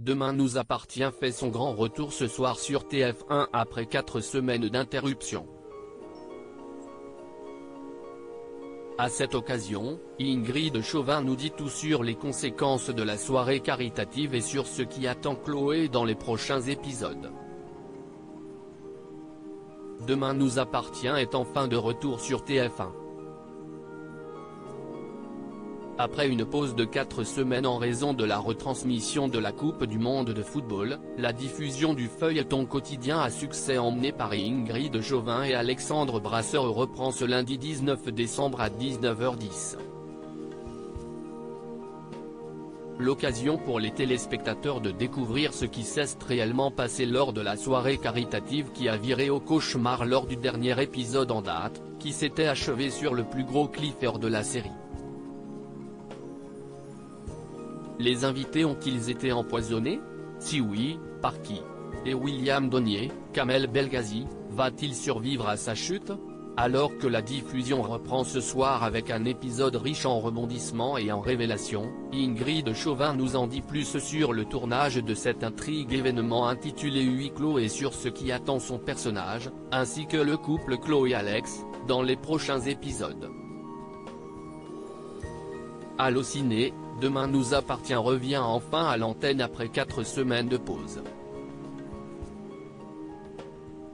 Demain nous appartient fait son grand retour ce soir sur TF1 après 4 semaines d'interruption. À cette occasion, Ingrid Chauvin nous dit tout sur les conséquences de la soirée caritative et sur ce qui attend Chloé dans les prochains épisodes. Demain nous appartient est enfin de retour sur TF1. Après une pause de 4 semaines en raison de la retransmission de la Coupe du Monde de football, la diffusion du feuilleton quotidien à succès emmené par Ingrid Chauvin et Alexandre Brasseur reprend ce lundi 19 décembre à 19h10. L'occasion pour les téléspectateurs de découvrir ce qui s'est réellement passé lors de la soirée caritative qui a viré au cauchemar lors du dernier épisode en date, qui s'était achevé sur le plus gros cliffhanger de la série. Les invités ont-ils été empoisonnés? Si oui, par qui? Et William Donnier, Kamel Belghazi, va-t-il survivre à sa chute? Alors que la diffusion reprend ce soir avec un épisode riche en rebondissements et en révélations, Ingrid Chauvin nous en dit plus sur le tournage de cette intrigue événement intitulé Huis clos et sur ce qui attend son personnage, ainsi que le couple Chloé-Alex, dans les prochains épisodes. Allociné, Demain nous appartient revient enfin à l'antenne après 4 semaines de pause.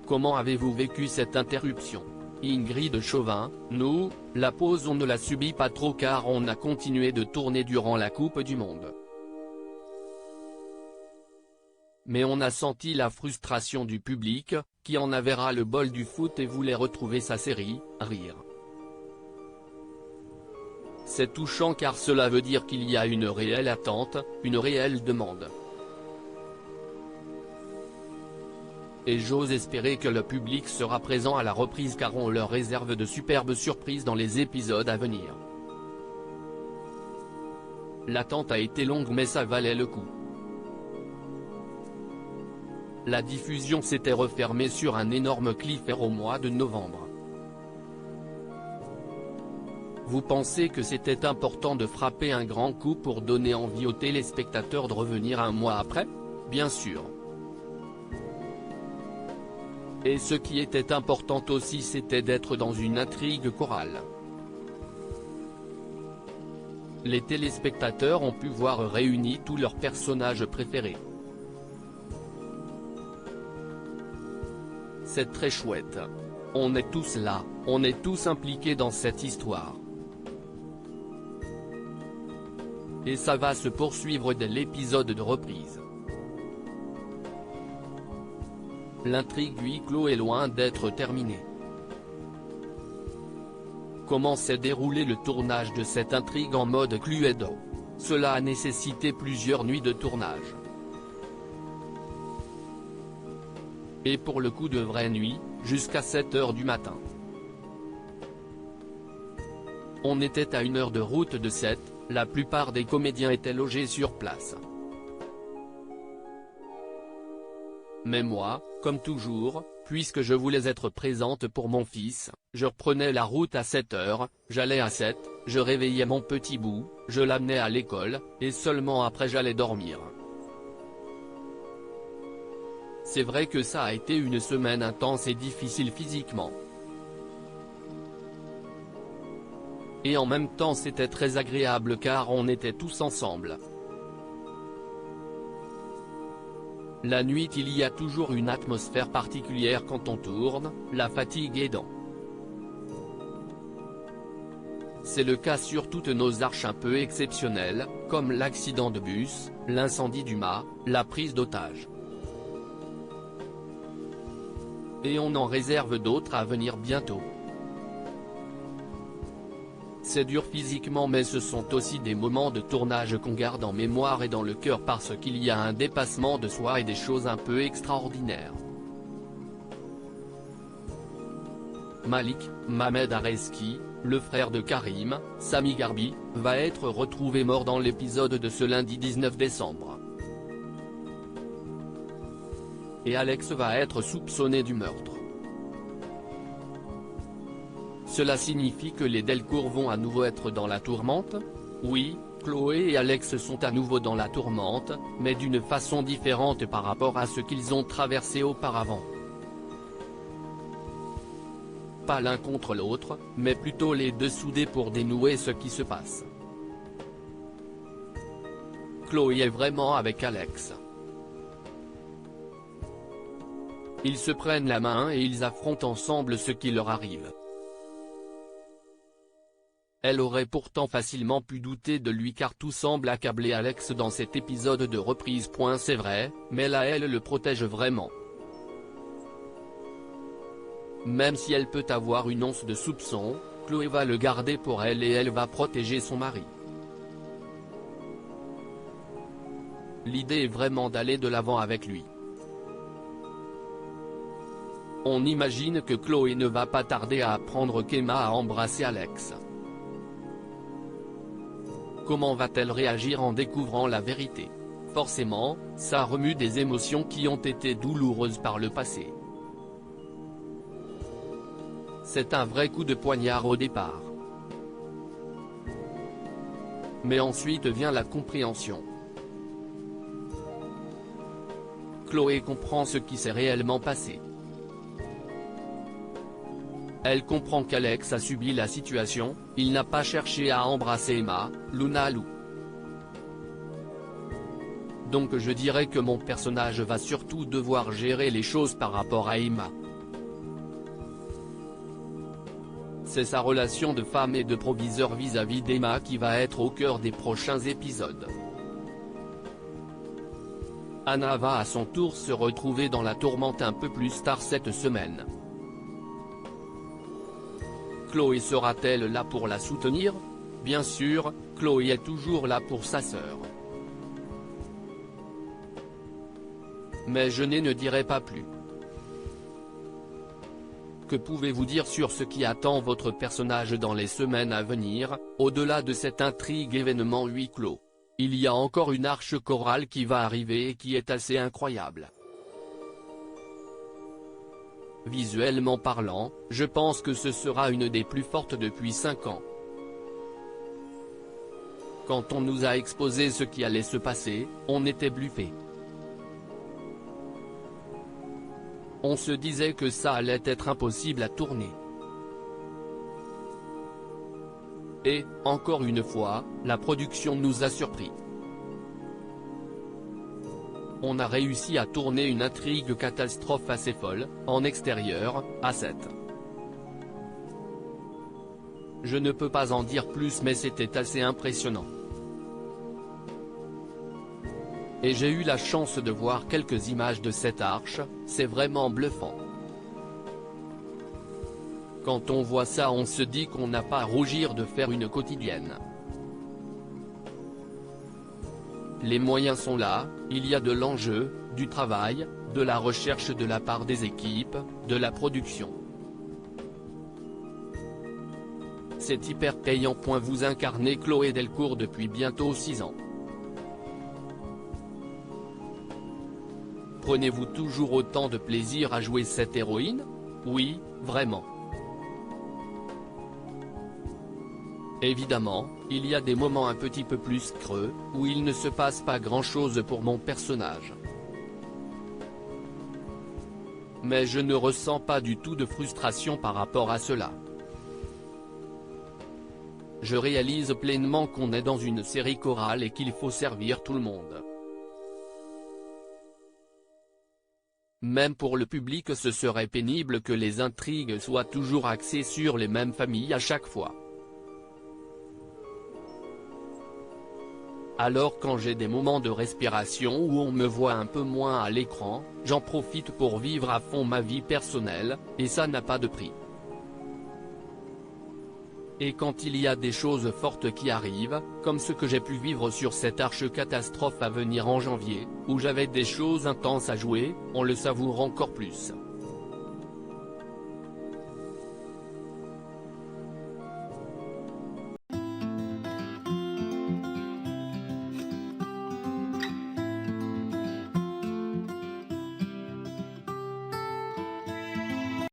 Comment avez-vous vécu cette interruption? Ingrid Chauvin, nous, la pause on ne l'a subie pas trop car on a continué de tourner durant la Coupe du Monde. Mais on a senti la frustration du public, qui en avait ras le bol du foot et voulait retrouver sa série, rire. C'est touchant car cela veut dire qu'il y a une réelle attente, une réelle demande. Et j'ose espérer que le public sera présent à la reprise car on leur réserve de superbes surprises dans les épisodes à venir. L'attente a été longue mais ça valait le coup. La diffusion s'était refermée sur un énorme cliffhanger au mois de novembre. Vous pensez que c'était important de frapper un grand coup pour donner envie aux téléspectateurs de revenir un mois après? Bien sûr. Et ce qui était important aussi c'était d'être dans une intrigue chorale. Les téléspectateurs ont pu voir réunis tous leurs personnages préférés. C'est très chouette. On est tous là, on est tous impliqués dans cette histoire. Et ça va se poursuivre dès l'épisode de reprise. L'intrigue huis clos est loin d'être terminée. Comment s'est déroulé le tournage de cette intrigue en mode Cluedo? Cela a nécessité plusieurs nuits de tournage. Et pour le coup de vraie nuit, jusqu'à 7 h du matin. On était à 1 heure de route de 7, la plupart des comédiens étaient logés sur place. Mais moi, comme toujours, puisque je voulais être présente pour mon fils, je reprenais la route à 7 h, j'allais à 7, je réveillais mon petit bout, je l'amenais à l'école, et seulement après j'allais dormir. C'est vrai que ça a été une semaine intense et difficile physiquement. Et en même temps c'était très agréable car on était tous ensemble. La nuit il y a toujours une atmosphère particulière quand on tourne, la fatigue aidant. C'est le cas sur toutes nos arches un peu exceptionnelles, comme l'accident de bus, l'incendie du mât, la prise d'otage. Et on en réserve d'autres à venir bientôt. C'est dur physiquement mais ce sont aussi des moments de tournage qu'on garde en mémoire et dans le cœur parce qu'il y a un dépassement de soi et des choses un peu extraordinaires. Malik, Mamed Areski, le frère de Karim, Sami Garbi, va être retrouvé mort dans l'épisode de ce lundi 19 décembre. Et Alex va être soupçonné du meurtre. Cela signifie que les Delcourt vont à nouveau être dans la tourmente? Oui, Chloé et Alex sont à nouveau dans la tourmente, mais d'une façon différente par rapport à ce qu'ils ont traversé auparavant. Pas l'un contre l'autre, mais plutôt les deux soudés pour dénouer ce qui se passe. Chloé est vraiment avec Alex. Ils se prennent la main et ils affrontent ensemble ce qui leur arrive. Elle aurait pourtant facilement pu douter de lui car tout semble accabler Alex dans cet épisode de reprise. C'est vrai, mais là elle le protège vraiment. Même si elle peut avoir une once de soupçon, Chloé va le garder pour elle et elle va protéger son mari. L'idée est vraiment d'aller de l'avant avec lui. On imagine que Chloé ne va pas tarder à apprendre qu'Emma a embrassé Alex. Comment va-t-elle réagir en découvrant la vérité? Forcément, ça remue des émotions qui ont été douloureuses par le passé. C'est un vrai coup de poignard au départ. Mais ensuite vient la compréhension. Chloé comprend ce qui s'est réellement passé. Elle comprend qu'Alex a subi la situation, il n'a pas cherché à embrasser Emma, Luna Lou. Donc je dirais que mon personnage va surtout devoir gérer les choses par rapport à Emma. C'est sa relation de femme et de proviseur vis-à-vis d'Emma qui va être au cœur des prochains épisodes. Anna va à son tour se retrouver dans la tourmente un peu plus tard cette semaine. Chloé sera-t-elle là pour la soutenir? Bien sûr, Chloé est toujours là pour sa sœur. Mais je ne dirai pas plus. Que pouvez-vous dire sur ce qui attend votre personnage dans les semaines à venir, au-delà de cette intrigue événement huis clos? Il y a encore une arche chorale qui va arriver et qui est assez incroyable. Visuellement parlant, je pense que ce sera une des plus fortes depuis 5 ans. Quand on nous a exposé ce qui allait se passer, on était bluffés. On se disait que ça allait être impossible à tourner. Et, encore une fois, la production nous a surpris. On a réussi à tourner une intrigue catastrophe assez folle, en extérieur, à 7. Je ne peux pas en dire plus mais c'était assez impressionnant. Et j'ai eu la chance de voir quelques images de cette arche, c'est vraiment bluffant. Quand on voit ça on se dit qu'on n'a pas à rougir de faire une quotidienne. Les moyens sont là, il y a de l'enjeu, du travail, de la recherche de la part des équipes, de la production. C'est hyper payant. Vous incarnez Chloé Delcourt depuis bientôt 6 ans. Prenez-vous toujours autant de plaisir à jouer cette héroïne? Oui, vraiment. Évidemment, il y a des moments un petit peu plus creux, où il ne se passe pas grand-chose pour mon personnage. Mais je ne ressens pas du tout de frustration par rapport à cela. Je réalise pleinement qu'on est dans une série chorale et qu'il faut servir tout le monde. Même pour le public ce serait pénible que les intrigues soient toujours axées sur les mêmes familles à chaque fois. Alors quand j'ai des moments de respiration où on me voit un peu moins à l'écran, j'en profite pour vivre à fond ma vie personnelle, et ça n'a pas de prix. Et quand il y a des choses fortes qui arrivent, comme ce que j'ai pu vivre sur cette arche catastrophe à venir en janvier, où j'avais des choses intenses à jouer, on le savoure encore plus.